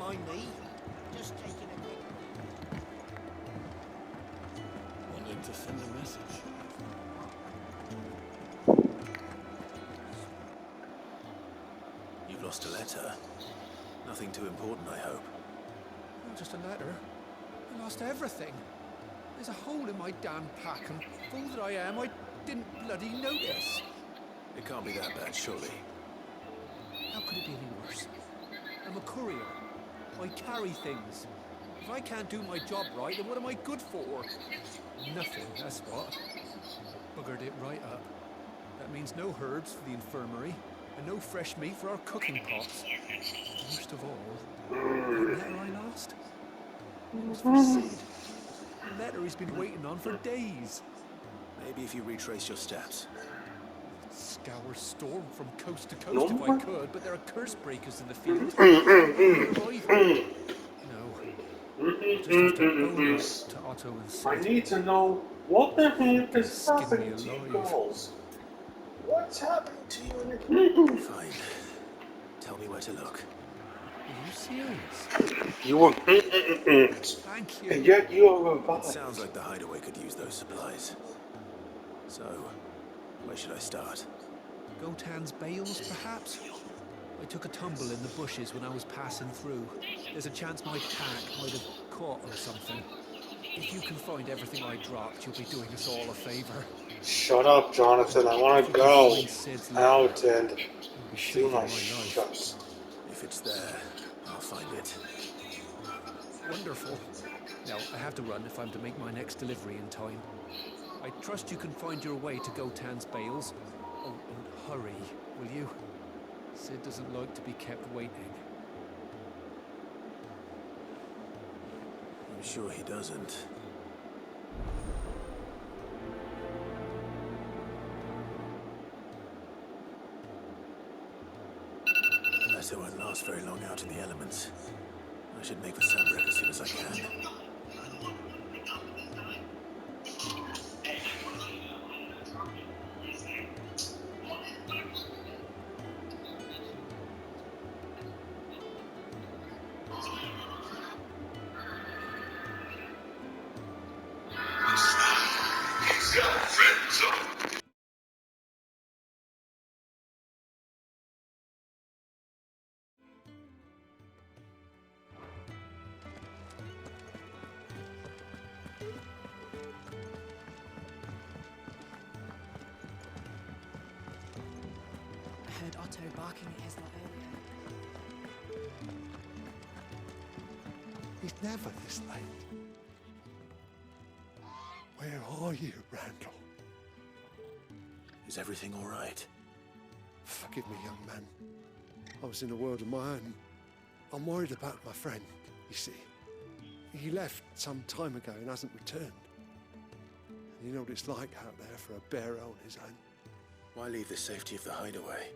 mind me. Just taking a quick... Wanted to send a message. You've lost a letter. Nothing too important, I hope. Not just a letter. I lost everything. There's a hole in my damn pack, and fool that I am, I didn't bloody notice. It can't be that bad, surely. How could it be any worse? I'm a courier. I carry things. If I can't do my job right, then what am I good for? Nothing, that's what. Buggered it right up. That means no herbs for the infirmary, and no fresh meat for our cooking pots. Worst of all, the letter I lost? It was for Sid. A letter he's been waiting on for days. Maybe if you retrace your steps. Scour storm from coast to coast if I could, but there are curse breakers in the field. No. Just have to own up to Otto and Sid. I need to know what the heck is Skin me happening to you alive. girls. What's happening to you in Fine. Tell me where to look. Are you serious? You were Thank you. and yet you are It revived. sounds like the hideaway could use those supplies. So, where should I start? Gotan's bales, perhaps? I took a tumble in the bushes when I was passing through. There's a chance my pack might have caught on something. If you can find everything I dropped, you'll be doing us all a favor. Shut up, Jonathan. I want to go out and do my shucks. If it's there, I'll find it. Wonderful. Now, I have to run if I'm to make my next delivery in time. I trust you can find your way to Gotan's bales. Oh, and hurry, will you? Sid doesn't like to be kept waiting. I'm sure he doesn't. The letter won't last very long out in the elements. I should make the sunbreak as soon as I can. I heard Otto barking at his lot earlier. He's never this late. Where are you, Randall? Is everything all right? Forgive me, young man. I was in a world of my own. I'm worried about my friend, you see. He left some time ago and hasn't returned. And you know what it's like out there for a bearer on his own. Why leave the safety of the hideaway?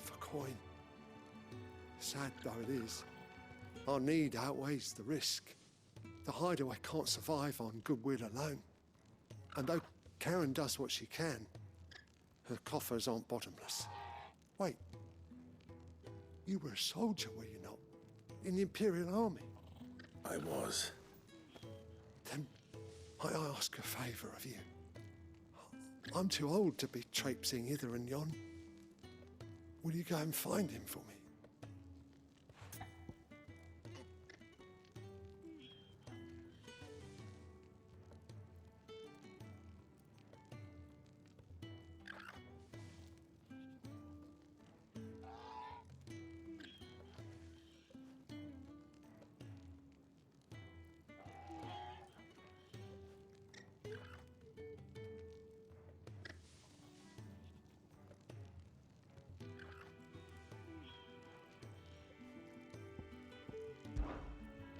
For coin. Sad though it is, our need outweighs the risk. The hideaway can't survive on goodwill alone. And though Karen does what she can, her coffers aren't bottomless. Wait, you were a soldier, were you not? In the Imperial Army? I was. Then might I ask a favour of you? I'm too old to be traipsing hither and yon. Will you go and find him for me?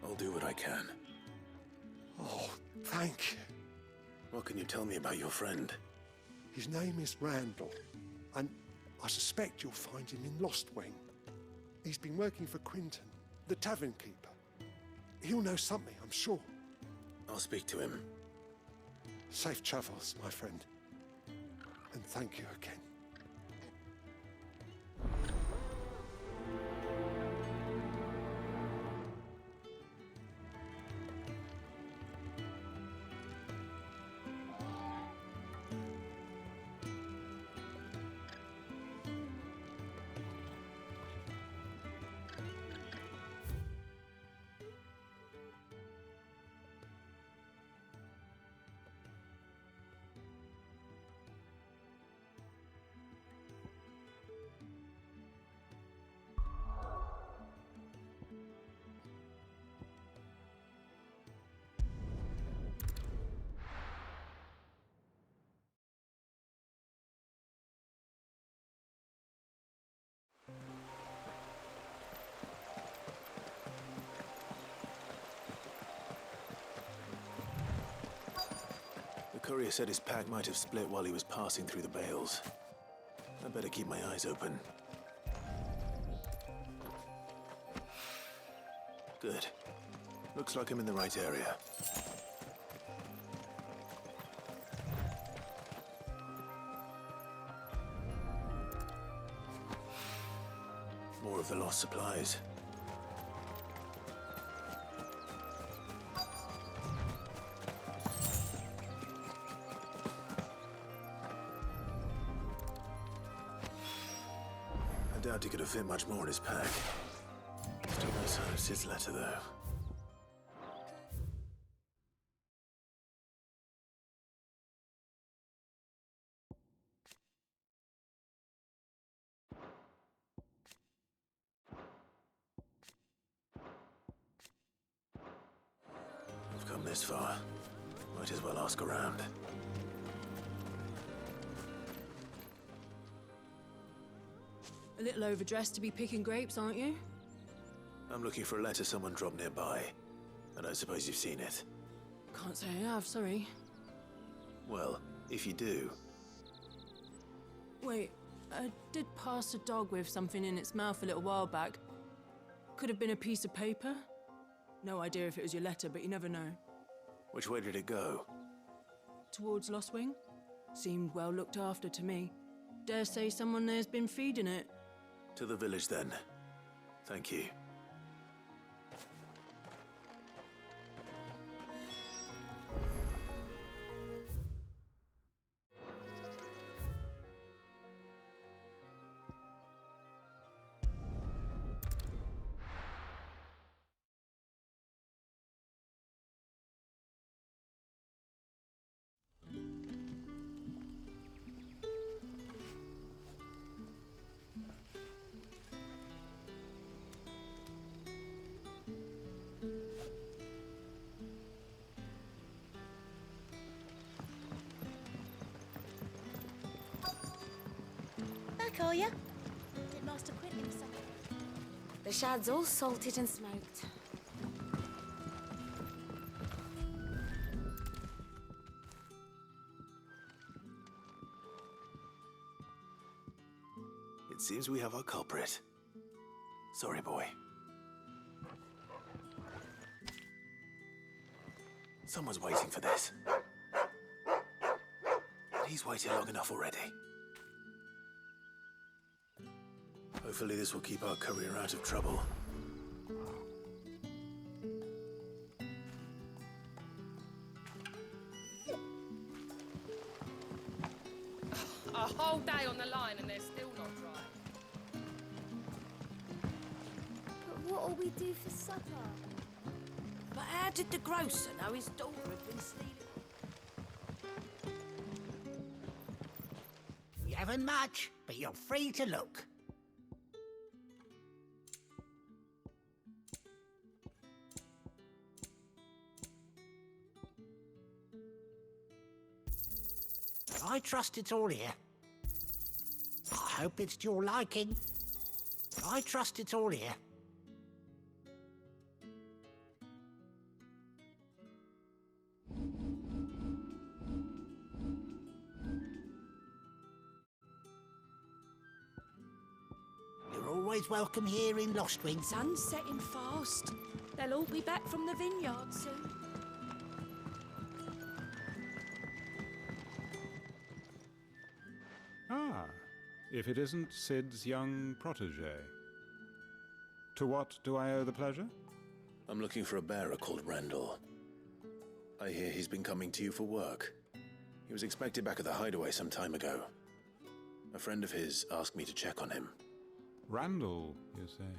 I'll do what I can. Oh, thank you. What can you tell me about your friend? His name is Randall, and I suspect you'll find him in Lost Wing. He's been working for Quinton, the tavern keeper. He'll know something, I'm sure. I'll speak to him. Safe travels, my friend. And thank you again. courier said his pack might have split while he was passing through the bales. I better keep my eyes open. Good. Looks like I'm in the right area. More of the lost supplies. I doubt he could have fit much more in his pack. Still no sign of Sid's letter, though. I've come this far. Might as well ask around. A little overdressed to be picking grapes, aren't you? I'm looking for a letter someone dropped nearby. I don't suppose you've seen it. Can't say I have, sorry. Well, if you do, Wait, I did pass a dog with something in its mouth a little while back. Could have been a piece of paper. No idea if it was your letter, but you never know. which way did it go? Towards Lost Wing? Seemed well looked after to me. Dare say someone there's been feeding it. To the village, then. Thank you. Back, are ya? Did Master Quint give something? The shad's all salted and smoked. It seems we have our culprit. Sorry, boy. Someone's waiting for this. And he's waited long enough already. Hopefully this will keep our courier out of trouble. A whole day on the line and they're still not dry. But what'll we do for supper? But how did the grocer know his daughter had been stealing? We haven't much, but you're free to look. I trust it's all here. I hope it's to your liking. I trust it's all here. You're always welcome here in Lost Wing. Sun's setting fast. They'll all be back from the vineyard soon. Ah, if it isn't Sid's young protege. To what do I owe the pleasure? I'm looking for a bearer called Randall. I hear he's been coming to you for work. He was expected back at the hideaway some time ago. A friend of his asked me to check on him. Randall, you say?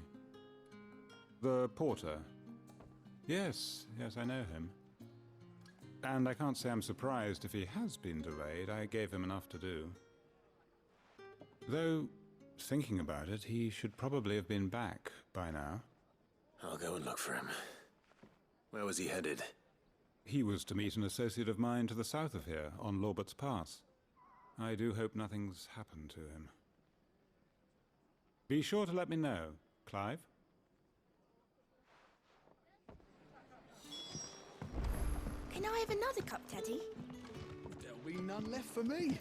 The porter? Yes, I know him. And I can't say I'm surprised if he has been delayed. I gave him enough to do. Though, thinking about it, he should probably have been back by now. I'll go and look for him. Where was he headed? He was to meet an associate of mine to the south of here, on Lorbert's Pass. I do hope nothing's happened to him. Be sure to let me know, Clive. Can I have another cup, Daddy? There'll be none left for me.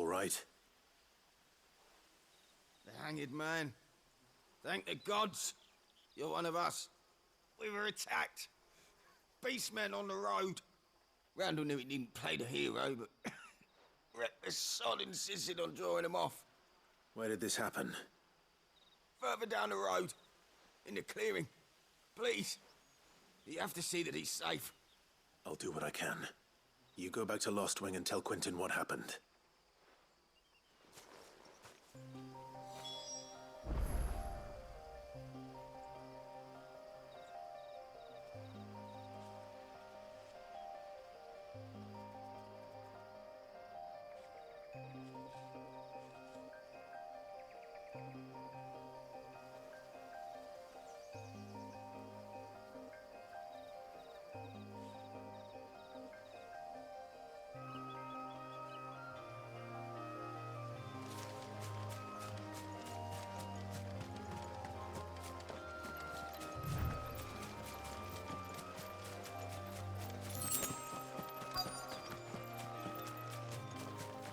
Right. The hanged man. Thank the gods. You're one of us. We were attacked. Beastmen on the road. Randall knew he didn't play the hero, but reckless sod insisted on drawing him off. Where did this happen? Further down the road. In the clearing. Please. You have to see that he's safe. I'll do what I can. You go back to Lost Wing and tell Quentin what happened.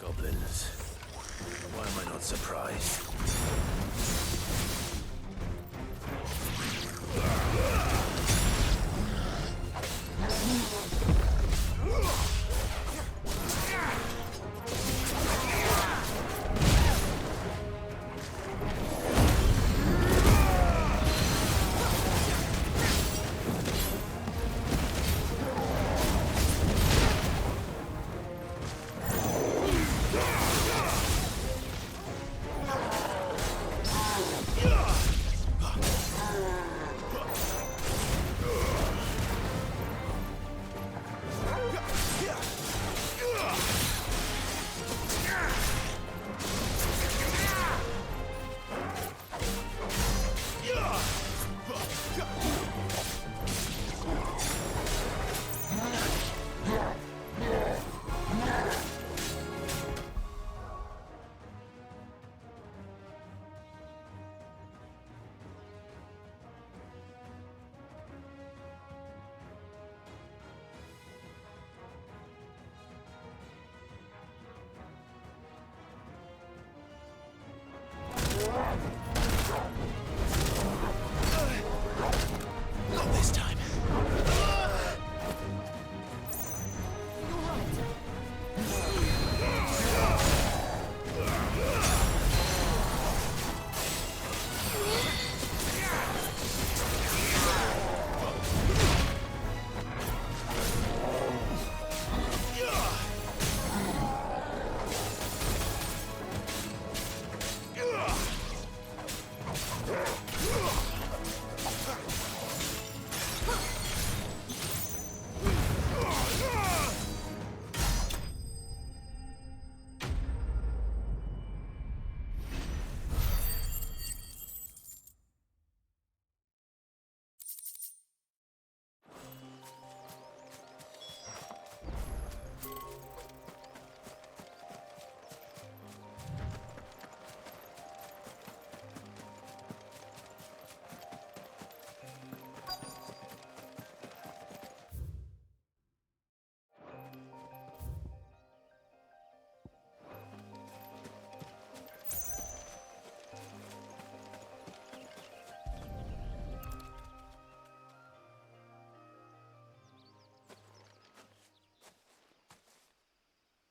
Goblins. Why am I not surprised?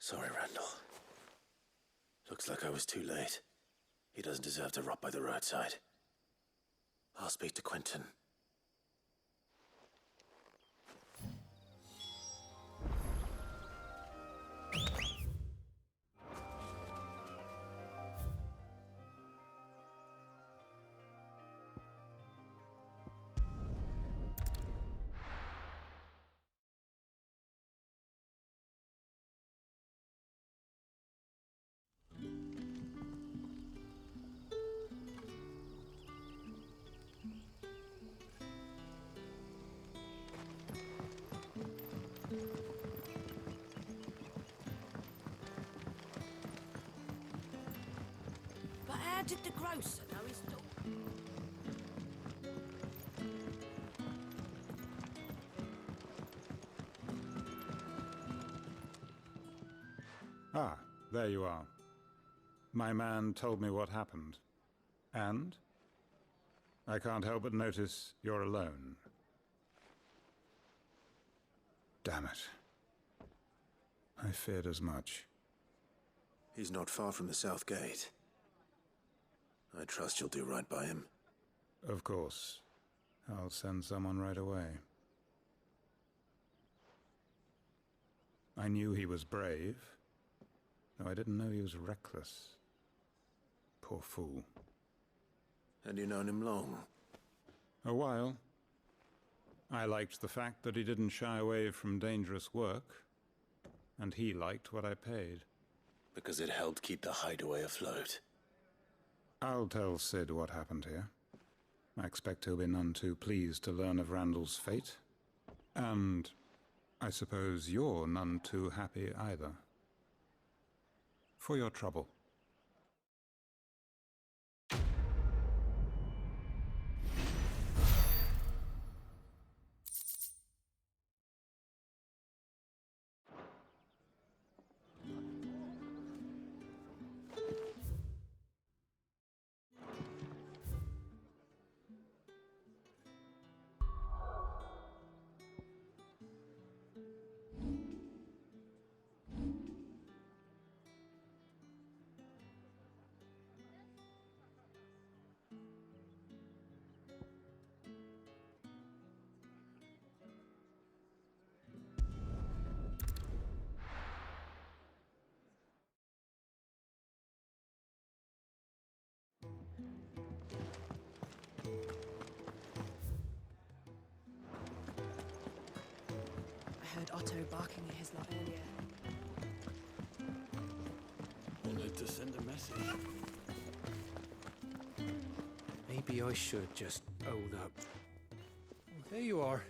Sorry, Randall. Looks like I was too late. He doesn't deserve to rot by the roadside. I'll speak to Quentin. But how did the grocer know his daughter? Ah, there you are. My man told me what happened. And? I can't help but notice you're alone. Damn it. I feared as much. He's not far from the South Gate. I trust you'll do right by him. Of course. I'll send someone right away. I knew he was brave, though I didn't know he was reckless. Poor fool. And you known him long? A while. I liked the fact that he didn't shy away from dangerous work, and he liked what I paid. Because it helped keep the hideaway afloat. I'll tell Sid what happened here. I expect he'll be none too pleased to learn of Randall's fate. And I suppose you're none too happy either. For your trouble. I heard Otto barking at his lot earlier. Wanted to send a message. Maybe I should just own up. Oh, there you are.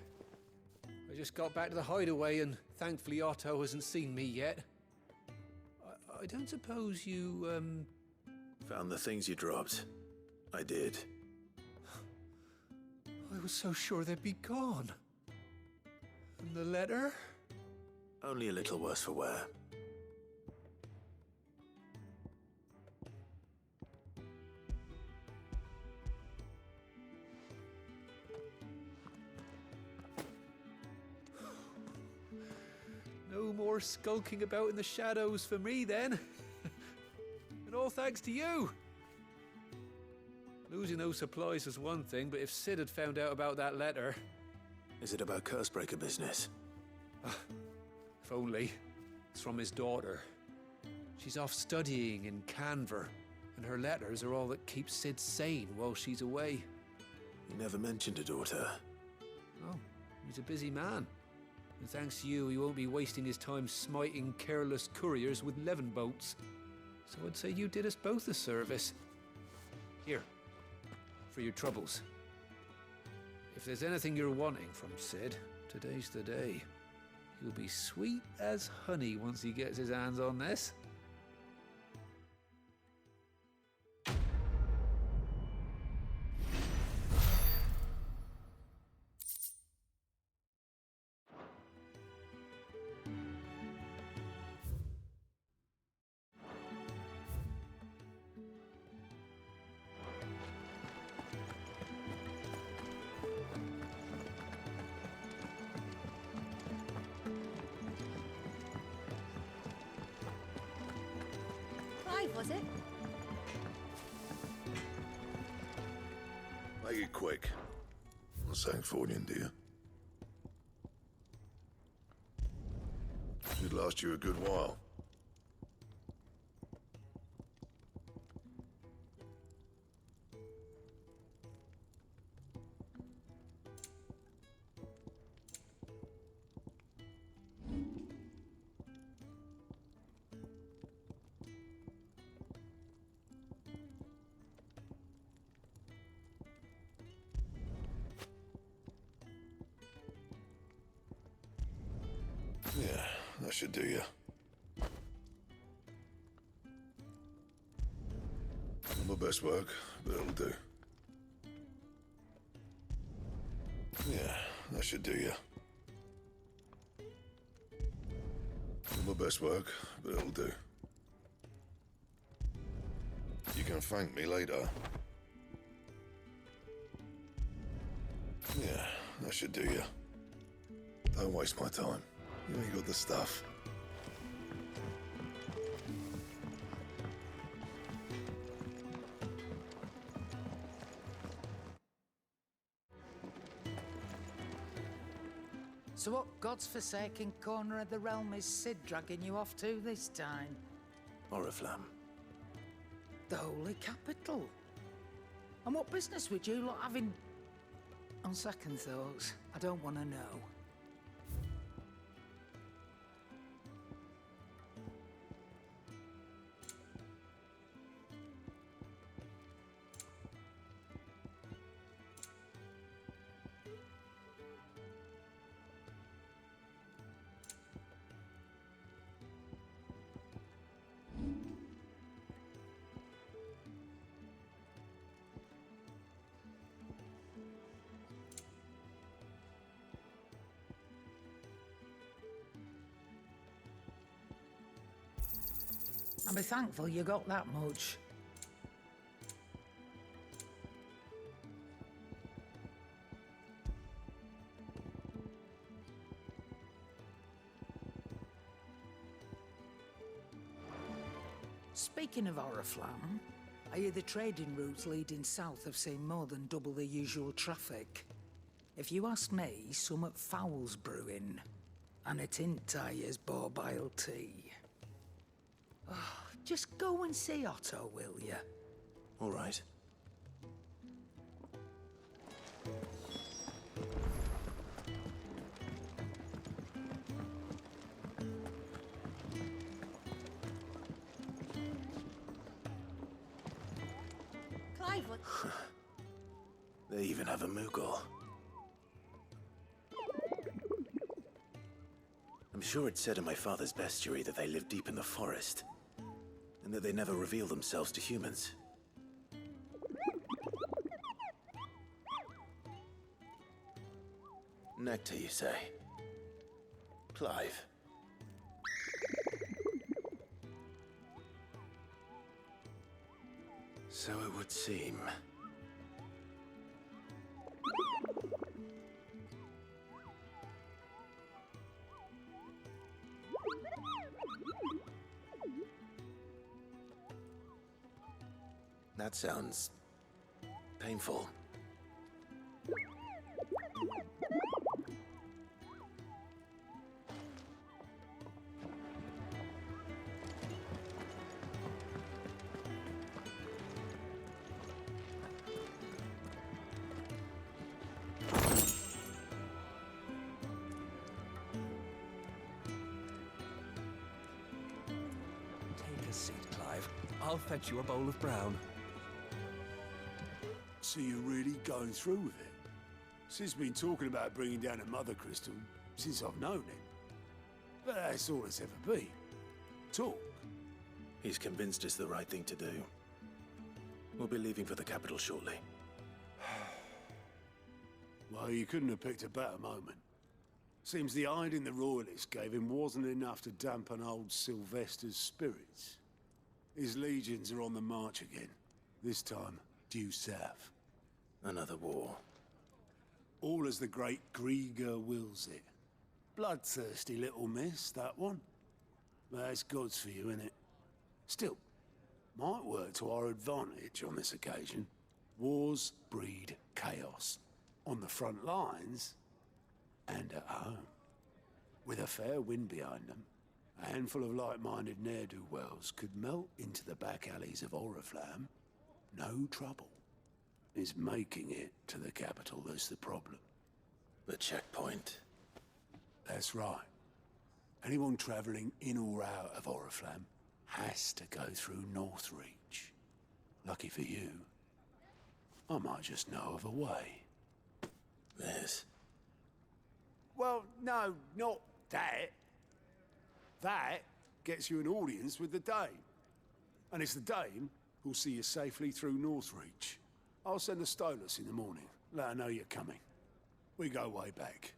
I just got back to the hideaway and thankfully Otto hasn't seen me yet. I don't suppose you, Found the things you dropped. I did. I was so sure they'd be gone. And the letter? Only a little worse for wear. No more skulking about in the shadows for me then. And all thanks to you. Losing those supplies was one thing, but if Sid had found out about that letter... Is it about Cursebreaker business? If only. It's from his daughter. She's off studying in Canver, and her letters are all that keeps Sid sane while she's away. You never mentioned a daughter. Oh, he's a busy man. And thanks to you, he won't be wasting his time smiting careless couriers with levin bolts. So I'd say you did us both a service. Here, for your troubles. If there's anything you're wanting from Sid, today's the day. He'll be sweet as honey once he gets his hands on this. was it? Make it quick. Not saying Fordian, do you? Should last you a good while. Yeah, that should do you. Not my best work, but it'll do. Yeah, that should do you. Not my best work, but it'll do. You can thank me later. Yeah, that should do you. Don't waste my time. You ain't got the stuff. So what God's forsaken corner of the realm is Sid dragging you off to this time? Oriflamme. The Holy Capital. And what business would you lot having? On second thoughts, I don't want to know. I'll be thankful you got that much. Speaking of Oriflamme, I hear the trading routes leading south have seen more than double the usual traffic. If you ask me, summat foul's brewing, and it ain't Tyre's borbile tea. Oh, just go and see Otto, will you? All right. Clive, what? They even have a Moogle. I'm sure it said in my father's bestiary that they live deep in the forest, and that they never reveal themselves to humans. Nectar, you say? Clive. So it would seem. That sounds painful. Take a seat, Clive. I'll fetch you a bowl of brown. So you're really going through with it? Sid's been talking about bringing down a mother crystal since I've known him. But that's all it's ever been. Talk. He's convinced it's the right thing to do. We'll be leaving for the capital shortly. Well, you couldn't have picked a better moment. Seems the hiding the royalists gave him wasn't enough to dampen old Sylvester's spirits. His legions are on the march again, this time due south. Another war. All as the great Grieger wills it. Bloodthirsty little miss, that one. But that's God's for you, innit? Still, might work to our advantage on this occasion. Wars breed chaos. On the front lines and at home. With a fair wind behind them, a handful of like-minded ne'er-do-wells could melt into the back alleys of Oriflamme. No trouble. It's making it to the capital that's the problem. The checkpoint. That's right. Anyone travelling in or out of Oriflamme has to go through Northreach. Lucky for you, I might just know of a way. This? Well, no, not that. That gets you an audience with the Dame. And it's the Dame who'll see you safely through Northreach. I'll send the Stolas in the morning, let her know you're coming. We go way back,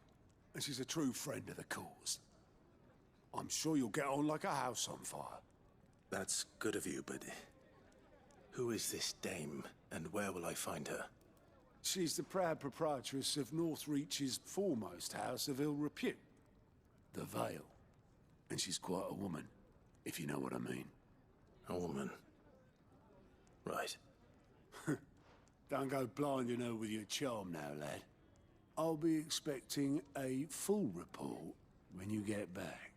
and she's a true friend of the cause. I'm sure you'll get on like a house on fire. That's good of you, but who is this Dame, and where will I find her? She's the proud proprietress of Northreach's foremost house of ill repute, the Vale. And she's quite a woman, if you know what I mean. A woman? Right. Don't go blinding her with your charm now, lad. I'll be expecting a full report when you get back.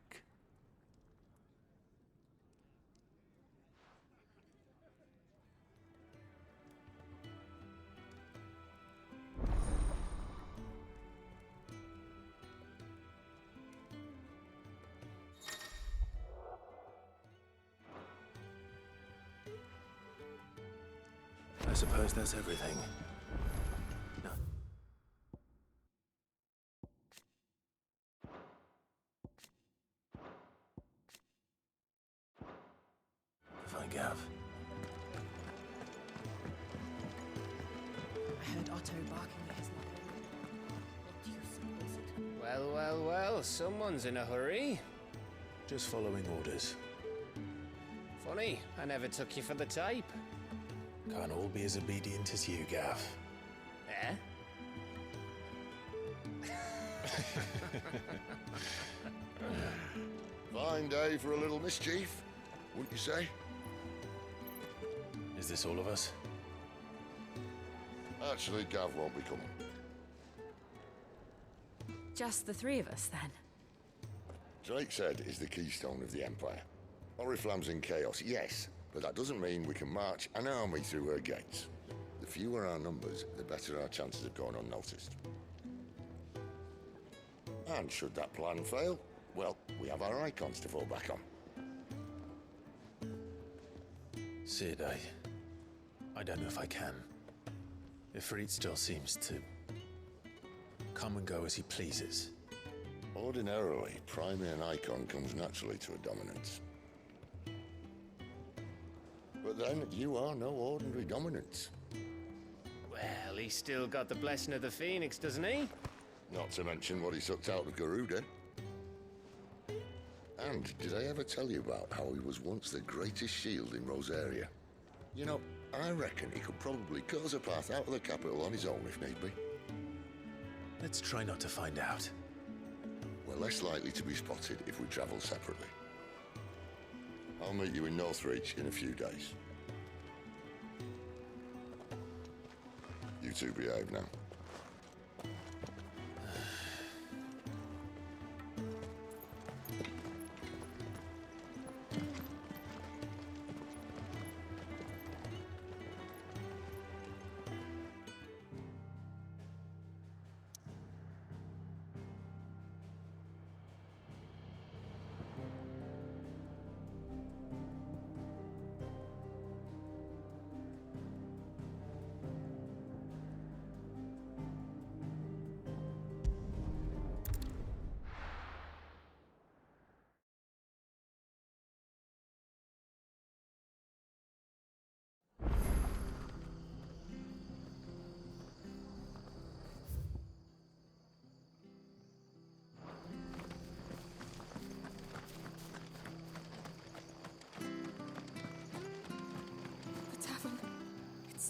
I suppose that's everything. No. Find Gav. I heard Otto barking at his mother. What do you suppose it? Well, well, well, someone's in a hurry. Just following orders. Funny, I never took you for the type. Can't all be as obedient as you, Gav. Eh? Fine day for a little mischief, wouldn't you say? Is this all of us? Actually, Gav won't be coming. Just the three of us, then? Drake is the keystone of the Empire. Oriflamme's in chaos, yes, but that doesn't mean we can march an army through her gates. The fewer our numbers, the better our chances of going unnoticed. And should that plan fail, well, we have our icons to fall back on. Sid, I don't know if I can. Ifrit still seems to come and go as he pleases. Ordinarily, priming an icon comes naturally to a dominance. But then, you are no ordinary dominance. Well, he's still got the blessing of the Phoenix, doesn't he? Not to mention what he sucked out of Garuda. And did I ever tell you about how he was once the greatest shield in Rosaria? You know, I reckon he could probably cause a path out of the capital on his own if need be. Let's try not to find out. We're less likely to be spotted if we travel separately. I'll meet you in Northreach in a few days. You two behave now.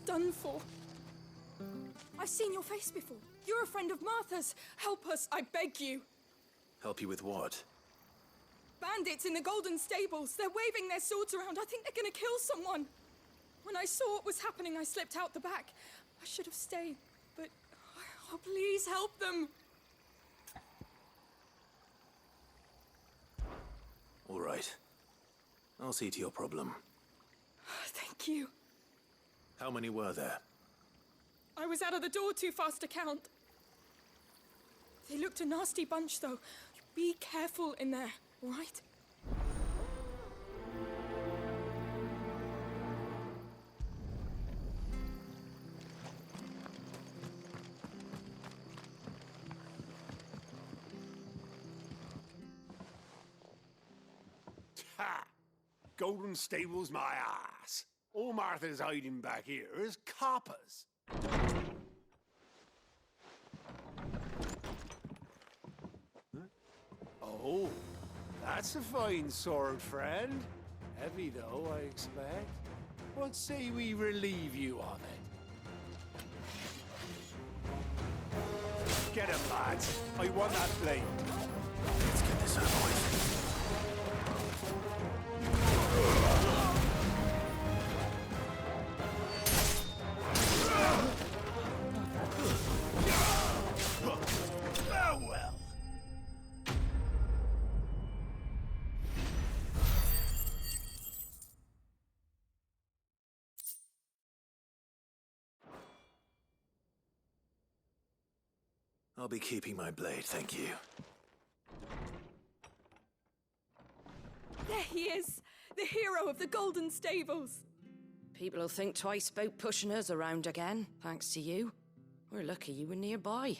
Done for. I've seen your face before. You're a friend of Martha's. Help us, I beg you. Help you with what? Bandits in the Golden Stables. They're waving their swords around. I think they're gonna kill someone. When I saw what was happening, I slipped out the back. I should have stayed, but... Oh, please help them! All right. I'll see to your problem. Thank you. How many were there? I was out of the door too fast to count. They looked a nasty bunch, though. Be careful in there, all right? Ha! Golden Stable's my ass. All Martha's hiding back here is coppers. Oh, that's a fine sword, friend. Heavy, though, I expect. What say we relieve you of it? Get him, lads. I want that blade. Let's get this over with. Farewell. I'll be keeping my blade, thank you. There he is! The hero of the Golden Stables! People will think twice about pushing us around again, thanks to you. We're lucky you were nearby.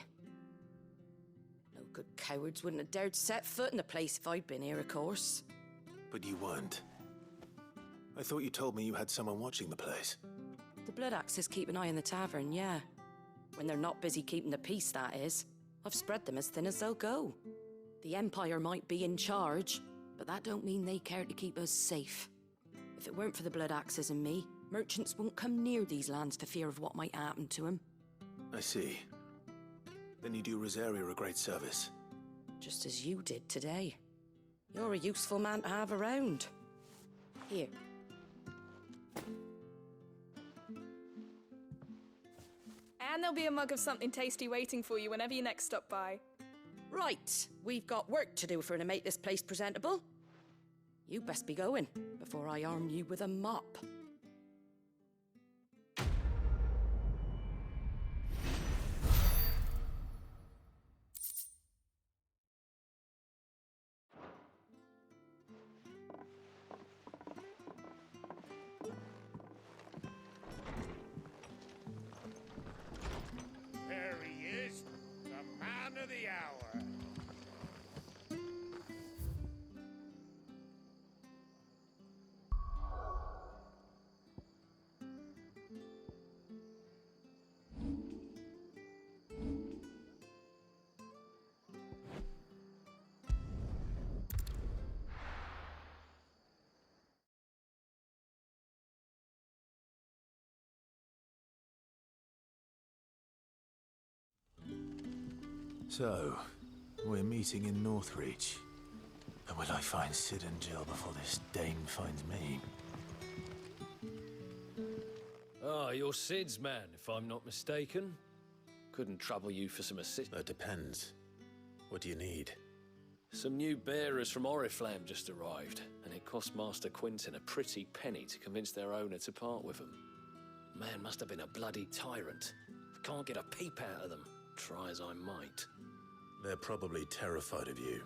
No good cowards wouldn't have dared set foot in the place if I'd been here, of course. But you weren't. I thought you told me you had someone watching the place. The Blood Axes keep an eye on the tavern, yeah. When they're not busy keeping the peace, that is. I've spread them as thin as they'll go. The Empire might be in charge, but that don't mean they care to keep us safe. If it weren't for the Blood Axes and me, merchants won't come near these lands for fear of what might happen to them. I see. Then you do Rosaria a great service. Just as you did today. You're a useful man to have around. Here. And there'll be a mug of something tasty waiting for you whenever you next stop by. Right, we've got work to do for to make this place presentable. You best be going, before I arm you with a mop. There he is, the man of the hour. So, we're meeting in Northreach. And will I find Sid and Jill before this dame finds me? Ah, you're Sid's man, if I'm not mistaken. Couldn't trouble you for some assistance. That depends. What do you need? Some new bearers from Oriflamme just arrived, and it cost Master Quinton a pretty penny to convince their owner to part with them. Man must have been a bloody tyrant. Can't get a peep out of them, try as I might. They're probably terrified of you.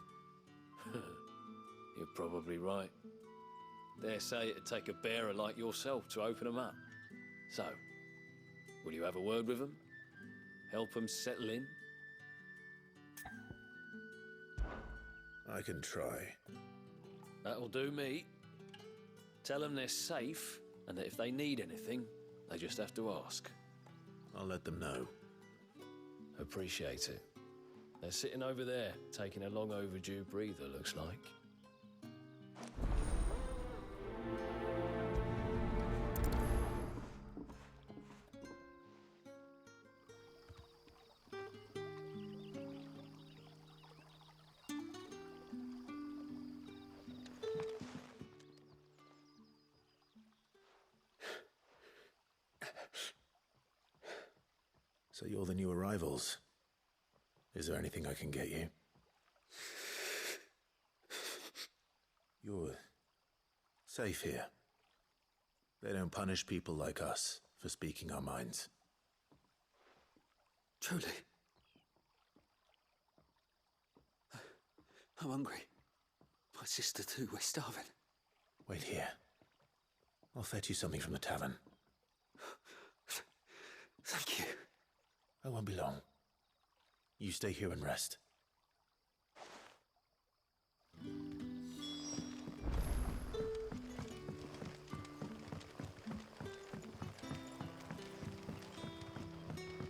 You're probably right. Dare say it'd take a bearer like yourself to open them up. So, will you have a word with them? Help them settle in? I can try. That'll do me. Tell them they're safe, and that if they need anything, they just have to ask. I'll let them know. Appreciate it. They're sitting over there, taking a long overdue breather, looks like. you're the new arrivals. Is there anything I can get you? You're safe here. They don't punish people like us for speaking our minds. Truly. I'm hungry. My sister too, we're starving. Wait here. I'll fetch you something from the tavern. Thank you. I won't be long. You stay here and rest.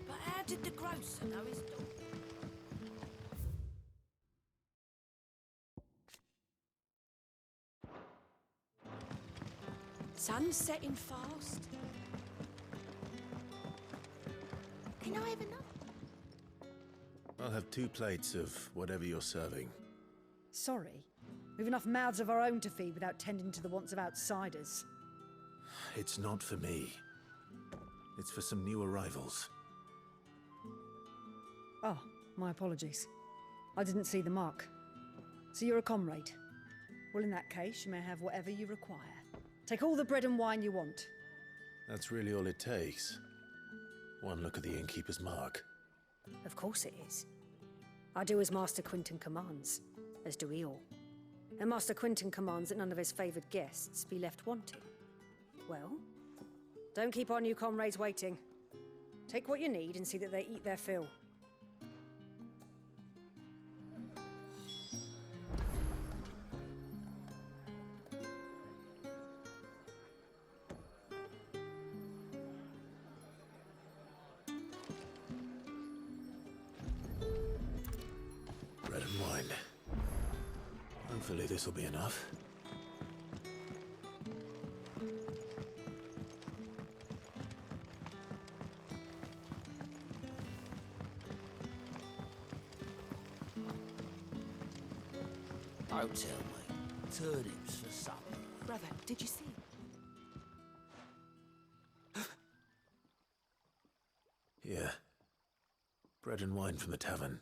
But how did the grocer know his dog? Sun's setting fast. Can I have enough? I'll have 2 plates of whatever you're serving. Sorry. We've enough mouths of our own to feed without tending to the wants of outsiders. It's not for me. It's for some new arrivals. Oh, my apologies. I didn't see the mark. So you're a comrade. Well, in that case, you may have whatever you require. Take all the bread and wine you want. That's really all it takes. One look at the innkeeper's mark. Of course it is. I do as Master Quinton commands, as do we all. And Master Quinton commands that none of his favoured guests be left wanting. Well, don't keep our new comrades waiting. Take what you need and see that they eat their fill. Bread and wine. Hopefully this will be enough. Don't tell me. Turnips for supper. Brother, did you see? Here. Bread and wine from the tavern.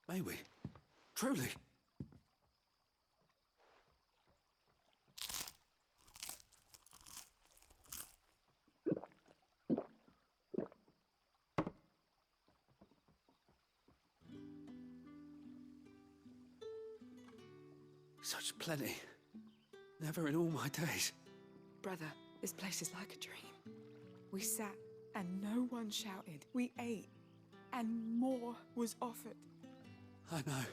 May we? Truly? Such plenty. Never in all my days. Brother, this place is like a dream. We sat and no one shouted. We ate and more was offered. I know.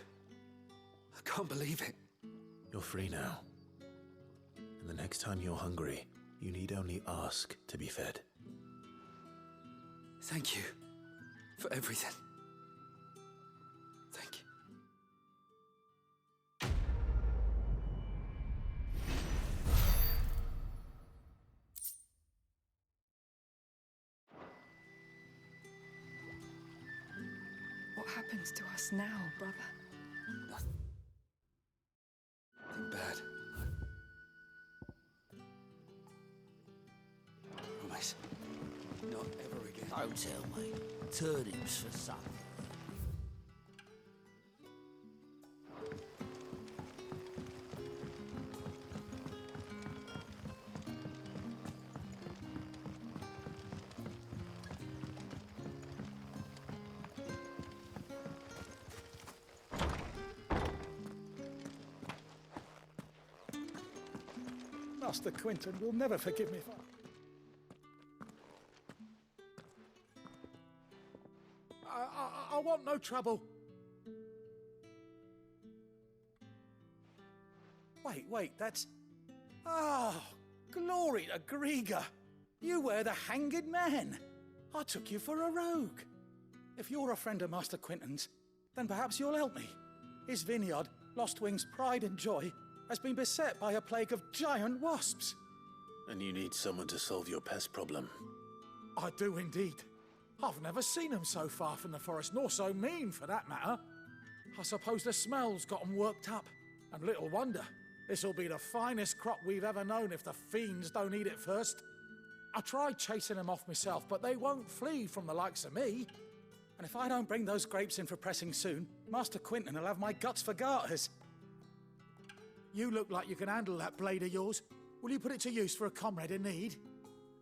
I can't believe it. You're free now. And the next time you're hungry, you need only ask to be fed. Thank you for everything. Thank you. What happens to us now, brother? Nothing bad. Promise. Not ever again. Don't tell me. Turnips for supper. Master Quinton will never forgive me for... No trouble. Wait, that's... Oh, glory to Grieger. You were the hanged man. I took you for a rogue. If you're a friend of Master Quinton's, then perhaps you'll help me. His vineyard, Lostwing's pride and joy, has been beset by a plague of giant wasps. And you need someone to solve your pest problem. I do indeed. I've never seen them so far from the forest, nor so mean, for that matter. I suppose the smell's got them worked up. And little wonder. This'll be the finest crop we've ever known if the fiends don't eat it first. I tried chasing them off myself, but they won't flee from the likes of me. And if I don't bring those grapes in for pressing soon, Master Quinton will have my guts for garters. You look like you can handle that blade of yours. Will you put it to use for a comrade in need?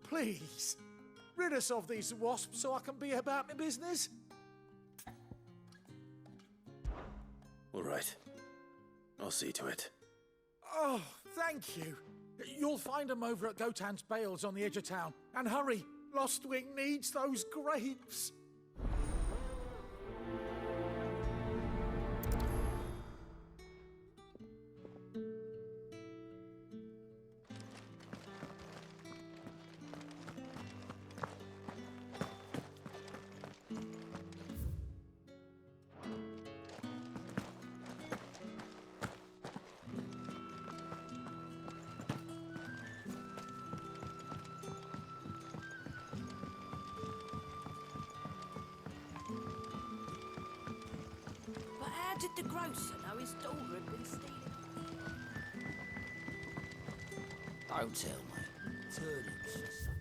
Please, rid us of these wasps so I can be about my business. All right. I'll see to it. Oh, thank you. You'll find them over at Gotan's Bales on the edge of town. And hurry, Lostwing needs those grapes. How did the grocer know his daughter had been stealing? Don't tell me. Turnings for some.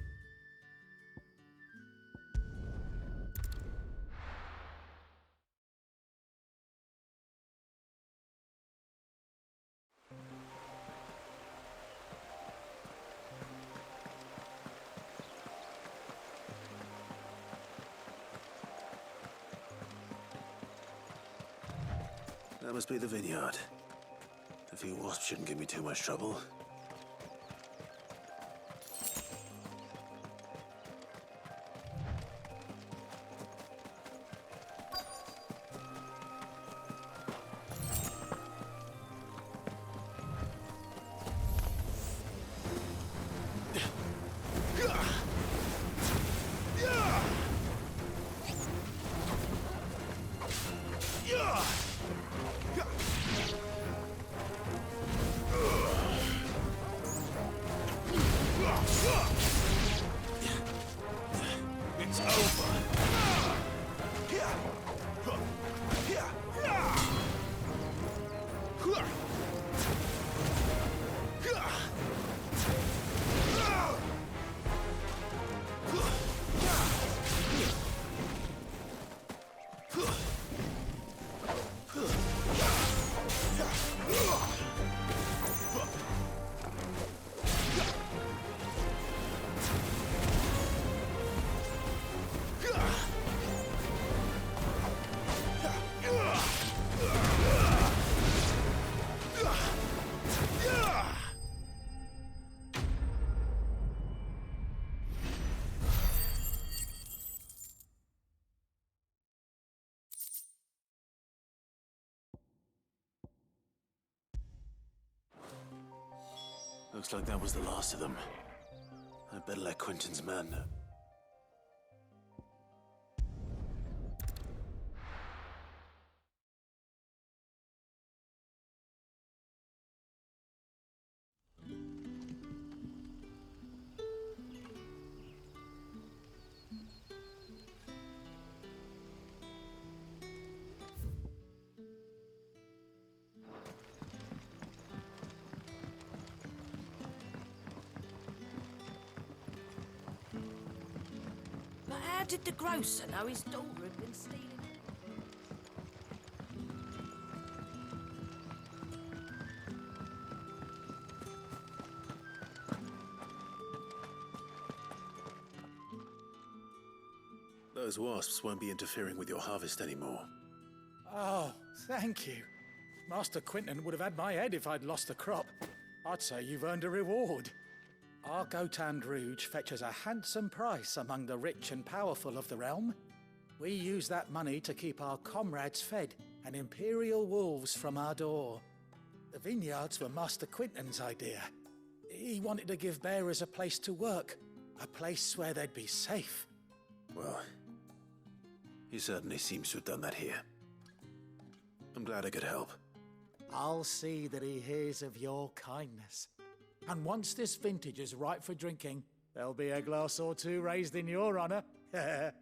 That must be the vineyard. A few wasps shouldn't give me too much trouble. It's over. Looks like that was the last of them. I'd better let Quinton's man know. But how did the grocer know his daughter had been stealing? Those wasps won't be interfering with your harvest anymore. Oh, thank you. Master Quinton would have had my head if I'd lost the crop. I'd say you've earned a reward. Our Gotan Rouge fetches a handsome price among the rich and powerful of the realm. We use that money to keep our comrades fed and Imperial wolves from our door. The vineyards were Master Quinton's idea. He wanted to give bearers a place to work, a place where they'd be safe. Well, he certainly seems to have done that here. I'm glad I could help. I'll see that he hears of your kindness. And once this vintage is ripe for drinking, there'll be a glass or two raised in your honor. There.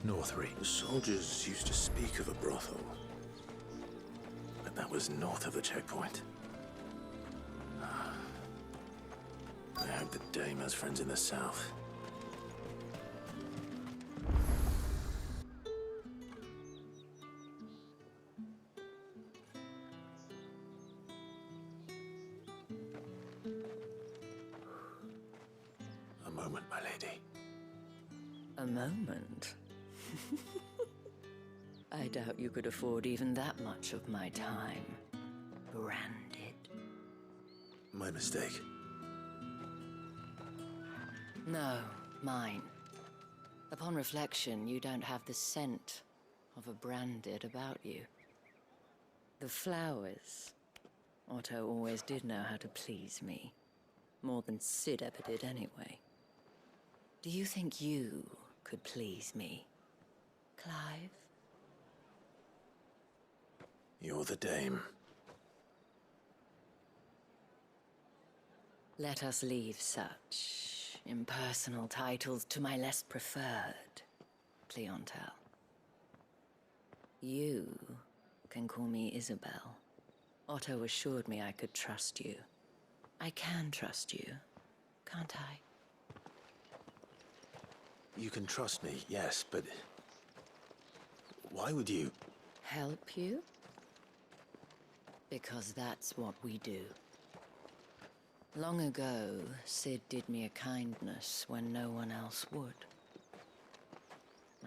Northry. The soldiers used to speak of a brothel. But that was north of the checkpoint. I hope the dame has friends in the south. A moment, my lady. A moment? I doubt you could afford even that much of my time. Branded. My mistake. No, mine. Upon reflection, you don't have the scent of a branded about you. The flowers. Otto always did know how to please me. More than Sid ever did anyway. Do you think you could please me, Clive? You're the dame. Let us leave such impersonal titles to my less preferred clientele. You can call me Isabel. Otto assured me I could trust you. I can trust you, can't I? You can trust me, yes, but why would you? Help you? Because that's what we do. Long ago, Sid did me a kindness when no one else would.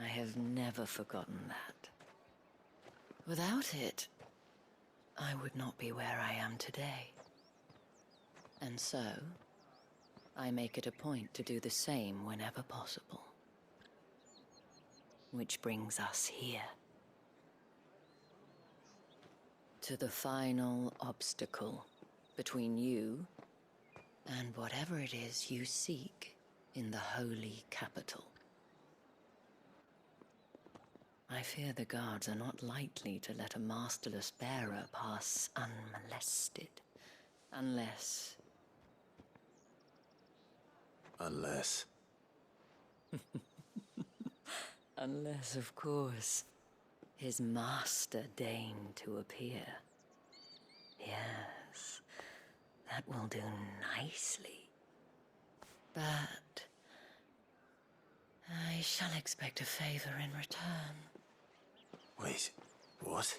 I have never forgotten that. Without it, I would not be where I am today. And so, I make it a point to do the same whenever possible. Which brings us here. To the final obstacle between you and whatever it is you seek in the holy capital. I fear the guards are not likely to let a masterless bearer pass unmolested, unless... Unless... Unless, of course, his master deigned to appear. Yes, that will do nicely. But I shall expect a favor in return. Wait, what?